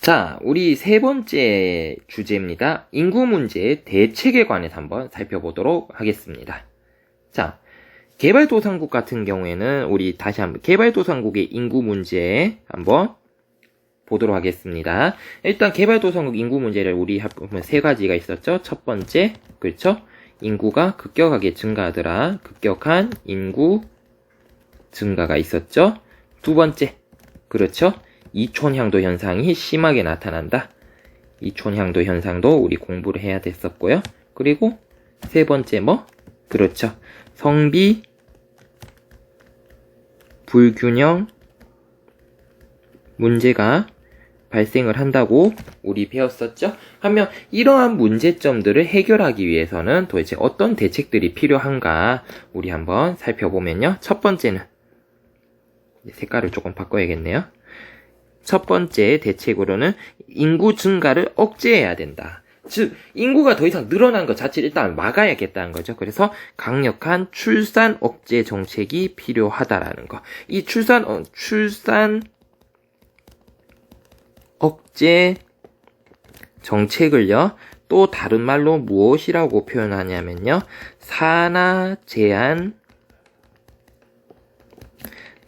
자, 우리 세 번째 주제입니다. 인구 문제 대책에 관해서 한번 살펴보도록 하겠습니다. 자, 개발도상국 같은 경우에는 우리 다시 한번 개발도상국의 인구 문제 한번 보도록 하겠습니다. 일단 개발도상국 인구 문제를 우리 보면 세 가지가 있었죠. 첫 번째, 그렇죠? 인구가 급격하게 증가하더라. 급격한 인구 증가가 있었죠. 두 번째, 그렇죠? 이촌향도 현상이 심하게 나타난다. 이촌향도 현상도 우리 공부를 해야 됐었고요. 그리고 세 번째 그렇죠. 성비 불균형 문제가 발생을 한다고 우리 배웠었죠. 하면 이러한 문제점들을 해결하기 위해서는 도대체 어떤 대책들이 필요한가 우리 한번 살펴보면요. 첫 번째는 색깔을 조금 바꿔야겠네요. 첫 번째 대책으로는 인구 증가를 억제해야 된다. 즉 인구가 더 이상 늘어난 것 자체를 일단 막아야겠다는 거죠. 그래서 강력한 출산 억제 정책이 필요하다라는 거. 이 출산 억제 정책을요. 또 다른 말로 무엇이라고 표현하냐면요. 산하 제한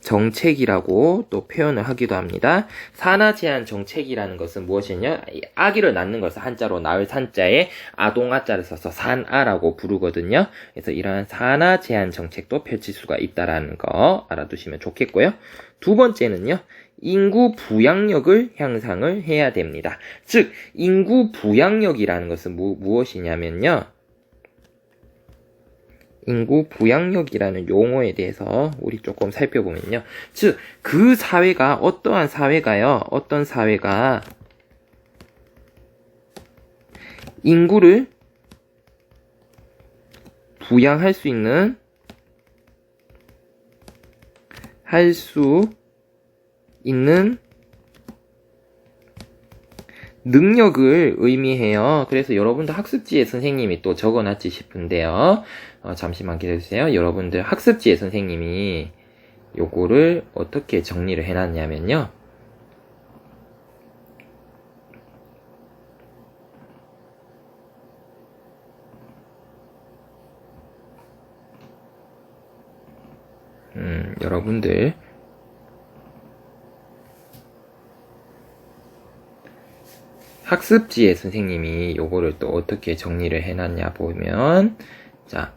정책이라고 또 표현을 하기도 합니다. 산하 제한 정책이라는 것은 무엇이냐? 아기를 낳는 것을 한자로 낳을 산자에 아동아자를 써서 산아라고 부르거든요. 그래서 이러한 산하 제한 정책도 펼칠 수가 있다라는 거 알아두시면 좋겠고요. 두 번째는요. 인구 부양력을 향상을 해야 됩니다. 즉 인구 부양력이라는 것은 무엇이냐면요. 인구 부양력이라는 용어에 대해서 우리 조금 살펴보면요. 즉, 그 사회가 어떠한 사회가요? 어떤 사회가 인구를 부양할 수 있는 능력을 의미해요. 그래서 여러분들 학습지에 선생님이 또 적어놨지 싶은데요. 잠시만 기다려주세요. 여러분들 학습지에 선생님이 요거를 어떻게 정리를 해놨냐면요. 여러분들 학습지에 선생님이 요거를 또 어떻게 정리를 해놨냐 보면, 자,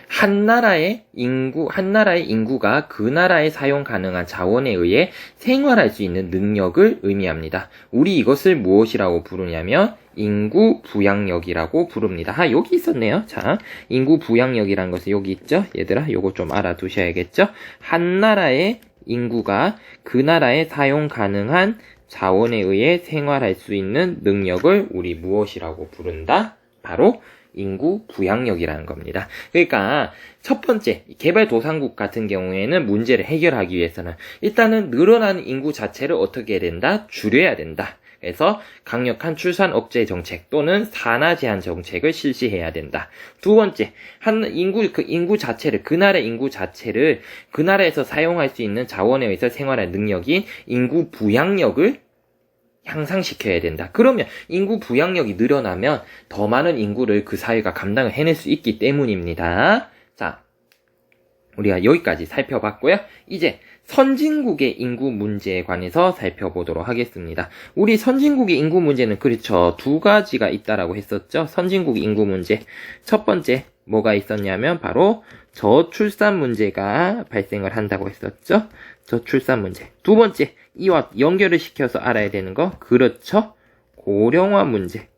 한 나라의 인구가 그 나라에 사용 가능한 자원에 의해 생활할 수 있는 능력을 의미합니다. 우리 이것을 무엇이라고 부르냐면, 인구 부양력이라고 부릅니다. 여기 있었네요. 자, 인구 부양력이라는 것은 여기 있죠? 얘들아, 요거 좀 알아두셔야겠죠? 한 나라의 인구가 그 나라에 사용 가능한 자원에 의해 생활할 수 있는 능력을 우리 무엇이라고 부른다? 바로 인구 부양력이라는 겁니다. 그러니까 첫 번째 개발도상국 같은 경우에는 문제를 해결하기 위해서는 일단은 늘어나는 인구 자체를 어떻게 해야 된다? 줄여야 된다. 그래서 강력한 출산 억제 정책 또는 산하 제한 정책을 실시해야 된다. 두 번째, 인구 자체를 그 나라에서 사용할 수 있는 자원에 의해서 생활할 능력인 인구 부양력을 향상시켜야 된다. 그러면 인구 부양력이 늘어나면 더 많은 인구를 그 사회가 감당을 해낼 수 있기 때문입니다. 자, 우리가 여기까지 살펴봤고요. 이제 선진국의 인구 문제에 관해서 살펴보도록 하겠습니다. 우리 선진국의 인구 문제는 그렇죠. 두 가지가 있다라고 했었죠. 선진국 인구 문제. 첫 번째 뭐가 있었냐면 바로 저출산 문제가 발생을 한다고 했었죠. 저출산 문제. 두 번째, 이와 연결을 시켜서 알아야 되는 거, 그렇죠. 고령화 문제.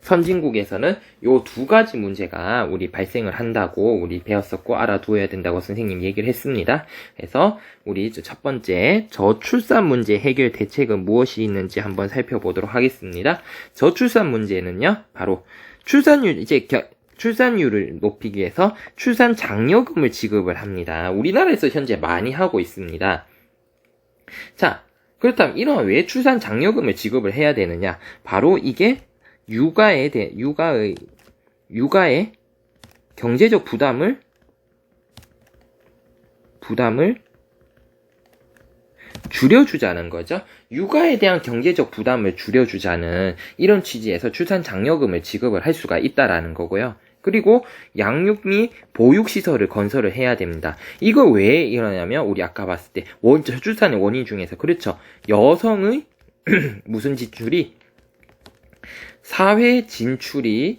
선진국에서는 요 두 가지 문제가 우리 발생을 한다고 우리 배웠었고 알아두어야 된다고 선생님 얘기를 했습니다. 그래서 우리 첫 번째 저출산 문제 해결 대책은 무엇이 있는지 한번 살펴보도록 하겠습니다. 저출산 문제는요, 바로 출산율을 높이기 위해서 출산 장려금을 지급을 합니다. 우리나라에서 현재 많이 하고 있습니다. 자, 그렇다면 이러한 왜 출산 장려금을 지급을 해야 되느냐? 바로 이게 육아의 경제적 부담을 줄여주자는 거죠. 육아에 대한 경제적 부담을 줄여주자는 이런 취지에서 출산 장려금을 지급을 할 수가 있다라는 거고요. 그리고 양육 및 보육시설을 건설을 해야 됩니다. 이거 왜 이러냐면 우리 아까 봤을 때 저출산의 원인 중에서 그렇죠. 여성의 무슨 지출이 사회 진출이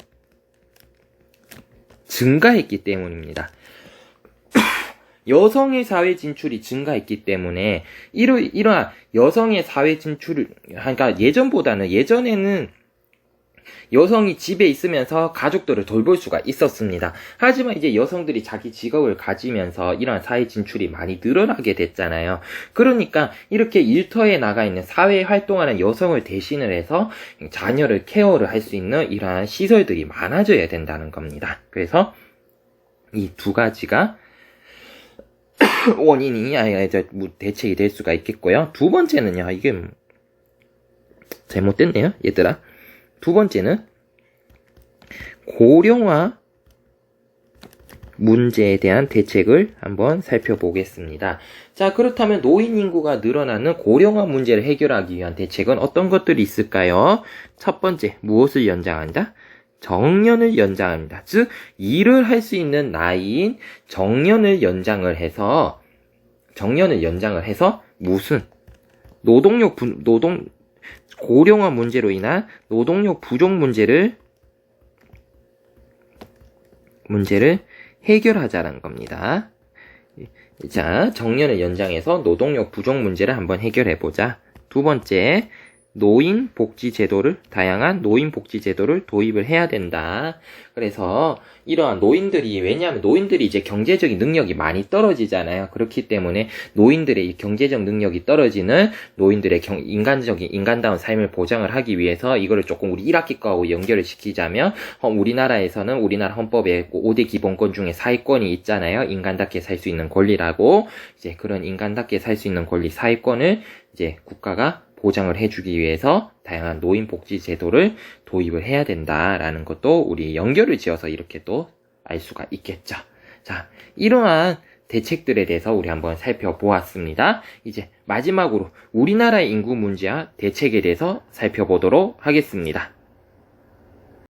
증가했기 때문입니다. 여성의 사회 진출이 증가했기 때문에 이러한 여성의 사회 진출을 그러니까 예전에는 여성이 집에 있으면서 가족들을 돌볼 수가 있었습니다. 하지만 이제 여성들이 자기 직업을 가지면서 이러한 사회 진출이 많이 늘어나게 됐잖아요. 그러니까 이렇게 일터에 나가 있는 사회에 활동하는 여성을 대신을 해서 자녀를 케어를 할 수 있는 이러한 시설들이 많아져야 된다는 겁니다. 그래서 이 두 가지가 원인이 대책이 될 수가 있겠고요. 두 번째는요, 이게 잘못됐네요, 얘들아. 두 번째는 고령화 문제에 대한 대책을 한번 살펴보겠습니다. 자, 그렇다면 노인 인구가 늘어나는 고령화 문제를 해결하기 위한 대책은 어떤 것들이 있을까요? 첫 번째, 무엇을 연장한다? 정년을 연장합니다. 즉, 일을 할 수 있는 나이인 정년을 연장을 해서 무슨 고령화 문제로 인한 노동력 부족 문제를 해결하자는 겁니다. 자, 정년을 연장해서 노동력 부족 문제를 한번 해결해보자. 두 번째, 다양한 노인 복지 제도를 도입을 해야 된다. 그래서 이러한 왜냐하면 노인들이 이제 경제적인 능력이 많이 떨어지잖아요. 그렇기 때문에 노인들의 경제적 능력이 떨어지는 노인들의 인간다운 삶을 보장을 하기 위해서 이거를 조금 우리 1학기 거하고 연결을 시키자면, 우리나라에서는 우리나라 헌법에 5대 기본권 중에 4위권이 있잖아요. 인간답게 살 수 있는 권리라고. 이제 그런 인간답게 살 수 있는 권리 4위권을 이제 국가가 보장을 해주기 위해서 다양한 노인 복지 제도를 도입을 해야 된다라는 것도 우리 연결을 지어서 이렇게 또 알 수가 있겠죠. 자, 이러한 대책들에 대해서 우리 한번 살펴보았습니다. 이제 마지막으로 우리나라의 인구 문제와 대책에 대해서 살펴보도록 하겠습니다.